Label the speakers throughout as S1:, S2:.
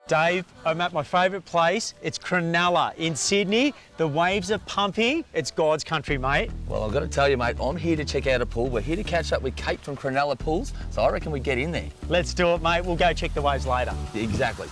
S1: Dave, I'm at my favourite place. It's Cronulla in Sydney. The waves are pumping. It's God's country, mate.
S2: Well, I've got to tell you, mate, I'm here to check out a pool. We're here to catch up with Kate from Cronulla Pools, so I reckon we get in there.
S1: Let's do it, mate. We'll go check the waves later.
S2: Exactly.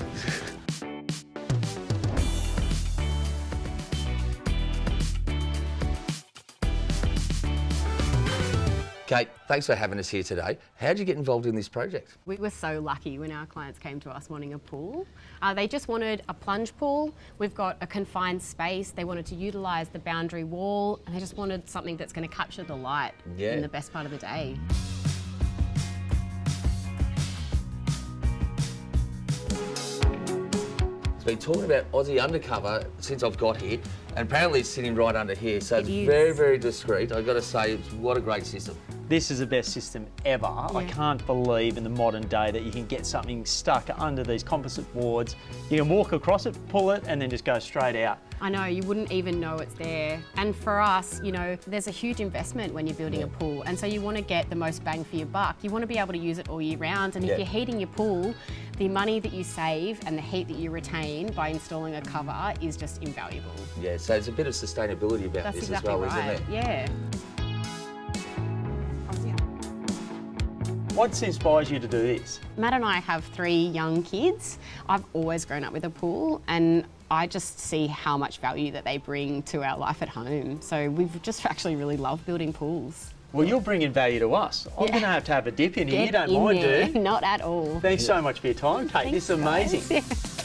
S2: Kate, thanks for having us here today. How did you get involved in this project?
S3: We were so lucky when our clients came to us wanting a pool. They just wanted a plunge pool. We've got a confined space. They wanted to utilise the boundary wall, and they just wanted something that's going to capture the light in the best part of the day.
S2: It's been talking about Aussie UnderCover since I've got here, and apparently it's sitting right under here, so it's very, very discreet. I've got to say, what a great system.
S1: This is the best system ever. I can't believe in the modern day that you can get something stuck under these composite boards. You can walk across it, pull it, and then just go straight out.
S3: I know, you wouldn't even know it's there. And for us, you know, there's a huge investment when you're building a pool, and so you want to get the most bang for your buck. You want to be able to use it all year round, and if you're heating your pool, the money that you save and the heat that you retain by installing a cover is just invaluable.
S2: Yeah, so there's a bit of sustainability about this as well, isn't there?
S3: Yeah.
S1: What inspires you to do this?
S3: Matt and I have 3 young kids. I've always grown up with a pool, and I just see how much value that they bring to our life at home. So we've just actually really loved building pools.
S1: Well, you're bringing value to us. I'm going to have a dip in here. You don't mind, do you?
S3: Not at all.
S1: Thanks so much for your time, Kate. This is amazing.
S3: Guys.